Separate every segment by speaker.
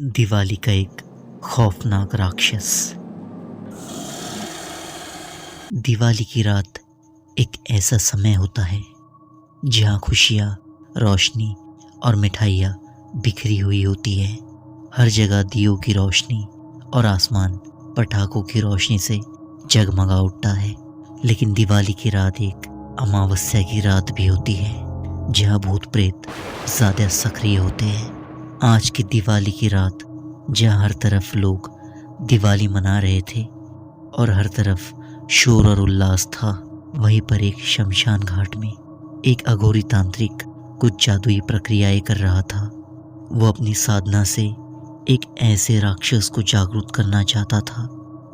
Speaker 1: दिवाली का एक खौफनाक राक्षस। दिवाली की रात एक ऐसा समय होता है जहाँ खुशियाँ, रोशनी और मिठाइयाँ बिखरी हुई होती है। हर जगह दियों की रोशनी और आसमान पटाखों की रोशनी से जगमगा उठता है। लेकिन दिवाली की रात एक अमावस्या की रात भी होती है जहाँ भूत प्रेत ज़्यादा सक्रिय होते हैं। आज की दिवाली की रात जहाँ हर तरफ लोग दिवाली मना रहे थे और हर तरफ शोर और उल्लास था, वहीं पर एक शमशान घाट में एक अघोरी तांत्रिक कुछ जादुई प्रक्रियाएं कर रहा था। वो अपनी साधना से एक ऐसे राक्षस को जागरूक करना चाहता था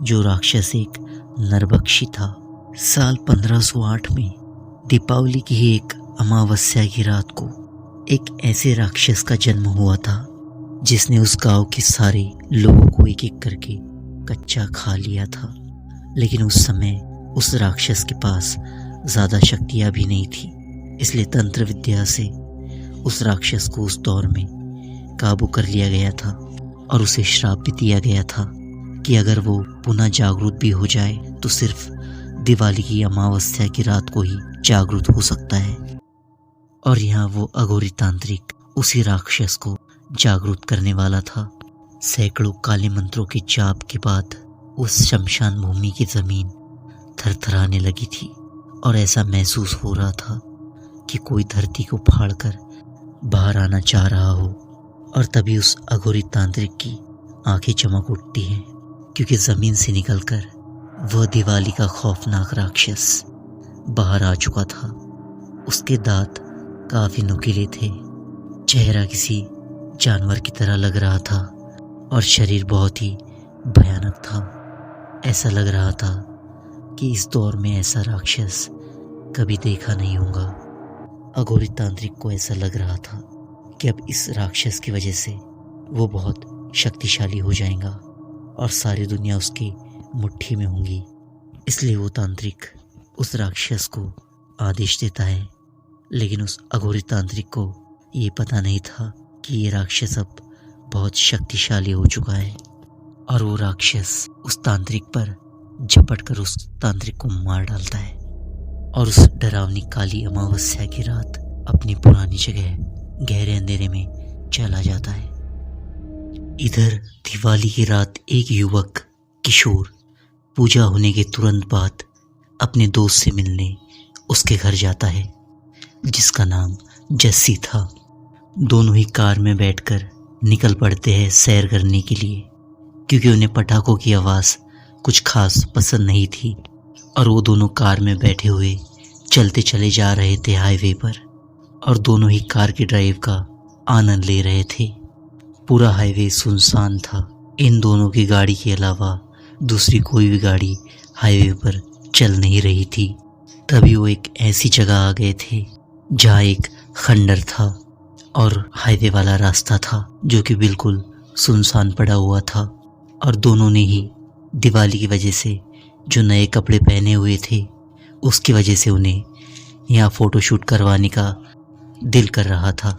Speaker 1: जो राक्षस एक नरभक्षी था। साल 1508 में दीपावली की ही एक अमावस्या की रात को एक ऐसे राक्षस का जन्म हुआ था जिसने उस गांव के सारे लोगों को एक एक करके कच्चा खा लिया था। लेकिन उस समय उस राक्षस के पास ज़्यादा शक्तियाँ भी नहीं थी, इसलिए तंत्र विद्या से उस राक्षस को उस दौर में काबू कर लिया गया था और उसे श्राप भी दिया गया था कि अगर वो पुनः जागरूक भी हो जाए तो सिर्फ दिवाली की अमावस्या की रात को ही जागरूक हो सकता है। और यहाँ वो अघोरी तांत्रिक उसी राक्षस को जागरूक करने वाला था। सैकड़ों काले मंत्रों के जाप के बाद उस शमशान भूमि की जमीन थरथराने लगी थी और ऐसा महसूस हो रहा था कि कोई धरती को फाड़कर बाहर आना चाह रहा हो। और तभी उस अघोरी तांत्रिक की आंखें चमक उठती हैं क्योंकि जमीन से निकलकर वह दिवाली का खौफनाक राक्षस बाहर आ चुका था। उसके दांत काफी नुकीले थे, चेहरा किसी जानवर की तरह लग रहा था और शरीर बहुत ही भयानक था। ऐसा लग रहा था कि इस दौर में ऐसा राक्षस कभी देखा नहीं होगा। अघोरी तांत्रिक को ऐसा लग रहा था कि अब इस राक्षस की वजह से वो बहुत शक्तिशाली हो जाएगा और सारी दुनिया उसकी मुट्ठी में होंगी। इसलिए वो तांत्रिक उस राक्षस को आदेश देता है। लेकिन उस अघोरी तांत्रिक को ये पता नहीं था कि ये राक्षस अब बहुत शक्तिशाली हो चुका है और वो राक्षस उस तांत्रिक पर झपट कर उस तांत्रिक को मार डालता है और उस डरावनी काली अमावस्या की रात अपनी पुरानी जगह गहरे अंधेरे में चला जाता है। इधर दिवाली की रात एक युवक किशोर पूजा होने के तुरंत बाद अपने दोस्त से मिलने उसके घर जाता है जिसका नाम जस्सी था। दोनों ही कार में बैठकर निकल पड़ते हैं सैर करने के लिए क्योंकि उन्हें पटाखों की आवाज़ कुछ खास पसंद नहीं थी और वो दोनों कार में बैठे हुए चलते चले जा रहे थे हाईवे पर और दोनों ही कार के ड्राइव का आनंद ले रहे थे। पूरा हाईवे सुनसान था। इन दोनों की गाड़ी के अलावा दूसरी कोई भी गाड़ी हाईवे पर चल नहीं रही थी। तभी वो एक ऐसी जगह आ गए थे जहाँ एक खंडर था और हाईवे वाला रास्ता था जो कि बिल्कुल सुनसान पड़ा हुआ था। और दोनों ने ही दिवाली की वजह से जो नए कपड़े पहने हुए थे उसकी वजह से उन्हें यहाँ फ़ोटोशूट करवाने का दिल कर रहा था।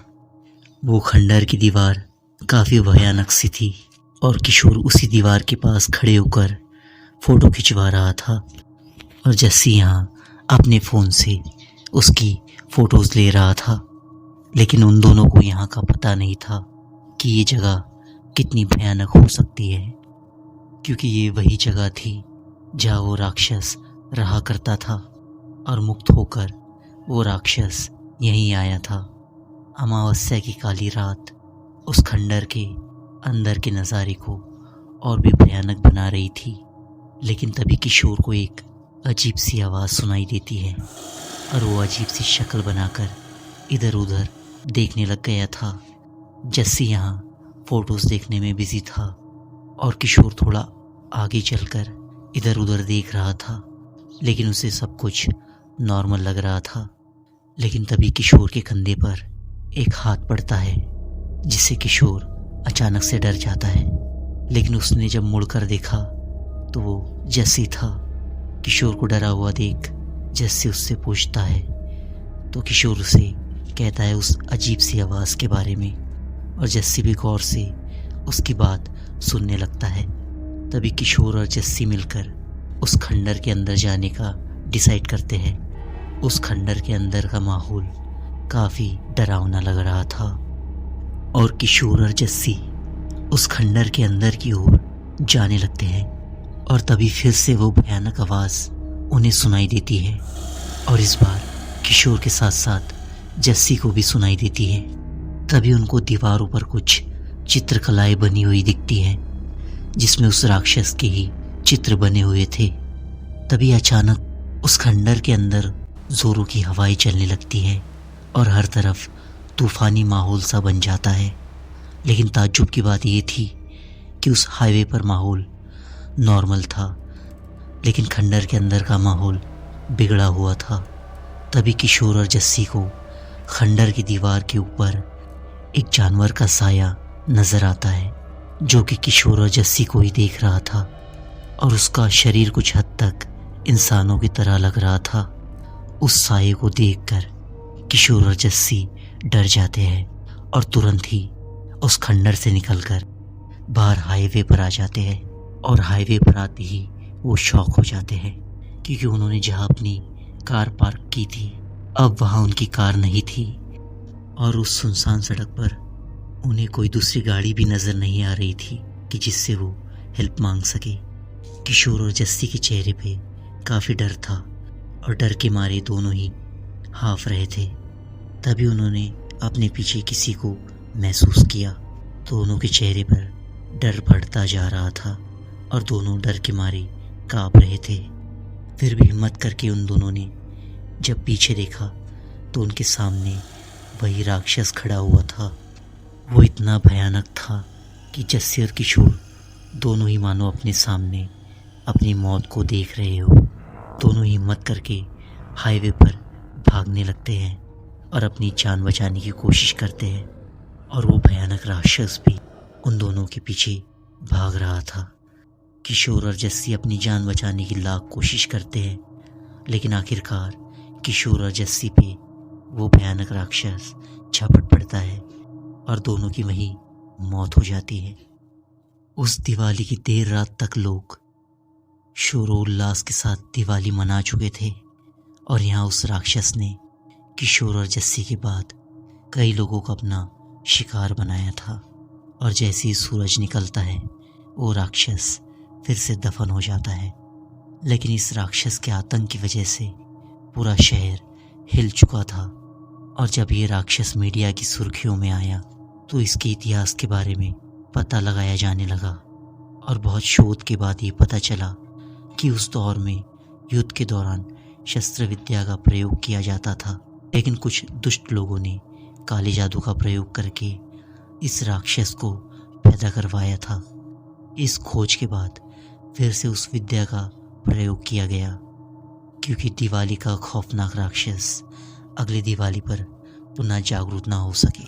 Speaker 1: वो खंडर की दीवार काफ़ी भयानक सी थी और किशोर उसी दीवार के पास खड़े होकर फ़ोटो खिंचवा रहा था और जस्सी यहाँ अपने फ़ोन से उसकी फ़ोटोज़ ले रहा था। लेकिन उन दोनों को यहाँ का पता नहीं था कि ये जगह कितनी भयानक हो सकती है क्योंकि ये वही जगह थी जहाँ वो राक्षस रहा करता था और मुक्त होकर वो राक्षस यहीं आया था। अमावस्या की काली रात उस खंडर के अंदर के नज़ारे को और भी भयानक बना रही थी। लेकिन तभी किशोर को एक अजीब सी आवाज़ सुनाई देती है और वो अजीब सी शक्ल बनाकर इधर उधर देखने लग गया था। जस्सी यहाँ फ़ोटोज़ देखने में बिजी था और किशोर थोड़ा आगे चलकर इधर उधर देख रहा था लेकिन उसे सब कुछ नॉर्मल लग रहा था। लेकिन तभी किशोर के कंधे पर एक हाथ पड़ता है जिससे किशोर अचानक से डर जाता है। लेकिन उसने जब मुड़कर देखा तो वो जस्सी था। किशोर को डरा हुआ देख जस्सी उससे पूछता है तो किशोर उसे कहता है उस अजीब सी आवाज़ के बारे में, और जस्सी भी गौर से उसकी बात सुनने लगता है। तभी किशोर और जस्सी मिलकर उस खंडर के अंदर जाने का डिसाइड करते हैं। उस खंडर के अंदर का माहौल काफ़ी डरावना लग रहा था और किशोर और जस्सी उस खंडर के अंदर की ओर जाने लगते हैं। और तभी फिर से वो भयानक आवाज़ उन्हें सुनाई देती है, और इस बार किशोर के साथ साथ जस्सी को भी सुनाई देती है। तभी उनको दीवारों पर कुछ चित्रकलाएं बनी हुई दिखती हैं, जिसमें उस राक्षस के ही चित्र बने हुए थे। तभी अचानक उस खंडर के अंदर जोरों की हवाएं चलने लगती हैं और हर तरफ तूफानी माहौल सा बन जाता है। लेकिन ताज्जुब की बात ये थी कि उस हाईवे पर माहौल नॉर्मल था, लेकिन खंडर के अंदर का माहौल बिगड़ा हुआ था। तभी किशोर और जस्सी को खंडर की दीवार के ऊपर एक जानवर का साया नजर आता है, जो कि किशोर और जस्सी को ही देख रहा था, और उसका शरीर कुछ हद तक इंसानों की तरह लग रहा था। उस साये को देखकर किशोर और जस्सी डर जाते हैं और तुरंत ही उस खंडर से निकलकर बाहर हाईवे पर आ जाते हैं। और हाईवे पर आते ही वो शॉक हो जाते हैं, क्योंकि उन्होंने जहाँ अपनी कार पार्क की थी अब वहाँ उनकी कार नहीं थी, और उस सुनसान सड़क पर उन्हें कोई दूसरी गाड़ी भी नज़र नहीं आ रही थी कि जिससे वो हेल्प मांग सके। किशोर और जस्सी के चेहरे पे काफ़ी डर था और डर के मारे दोनों ही हाँफ रहे थे। तभी उन्होंने अपने पीछे किसी को महसूस किया। दोनों के चेहरे पर डर बढ़ता जा रहा था और दोनों डर के मारे काँप रहे थे। फिर भी हिम्मत करके उन दोनों ने जब पीछे देखा तो उनके सामने वही राक्षस खड़ा हुआ था। वो इतना भयानक था कि जस्सी और किशोर दोनों ही मानो अपने सामने अपनी मौत को देख रहे हो। दोनों ही हिम्मत करके हाईवे पर भागने लगते हैं और अपनी जान बचाने की कोशिश करते हैं, और वो भयानक राक्षस भी उन दोनों के पीछे भाग रहा था। किशोर और जस्सी अपनी जान बचाने की लाख कोशिश करते हैं, लेकिन आखिरकार किशोर और जस्सी पे वो भयानक राक्षस झपट पड़ता है और दोनों की वहीं मौत हो जाती है। उस दिवाली की देर रात तक लोग शोरोल्लास के साथ दिवाली मना चुके थे, और यहाँ उस राक्षस ने किशोर और जस्सी के बाद कई लोगों को अपना शिकार बनाया था। और जैसे ही सूरज निकलता है वो राक्षस फिर से दफन हो जाता है। लेकिन इस राक्षस के आतंक की वजह से पूरा शहर हिल चुका था, और जब ये राक्षस मीडिया की सुर्खियों में आया तो इसके इतिहास के बारे में पता लगाया जाने लगा, और बहुत शोध के बाद ये पता चला कि उस दौर में युद्ध के दौरान शस्त्र विद्या का प्रयोग किया जाता था, लेकिन कुछ दुष्ट लोगों ने काले जादू का प्रयोग करके इस राक्षस को पैदा करवाया था। इस खोज के बाद फिर से उस विद्या का प्रयोग किया गया, क्योंकि दिवाली का खौफनाक राक्षस अगली दिवाली पर पुनः जागरूक ना हो सके।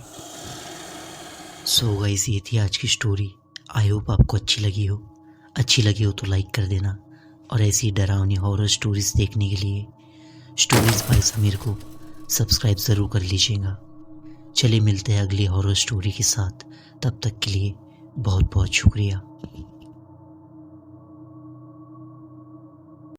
Speaker 1: सो गाइस, ये थी आज की स्टोरी। आई होप आपको अच्छी लगी हो तो लाइक कर देना, और ऐसी डरावनी हॉरर स्टोरीज देखने के लिए स्टोरीज बाय समीर को सब्सक्राइब ज़रूर कर लीजिएगा। चलिए मिलते हैं अगली हॉरर स्टोरी के साथ, तब तक के लिए बहुत बहुत शुक्रिया।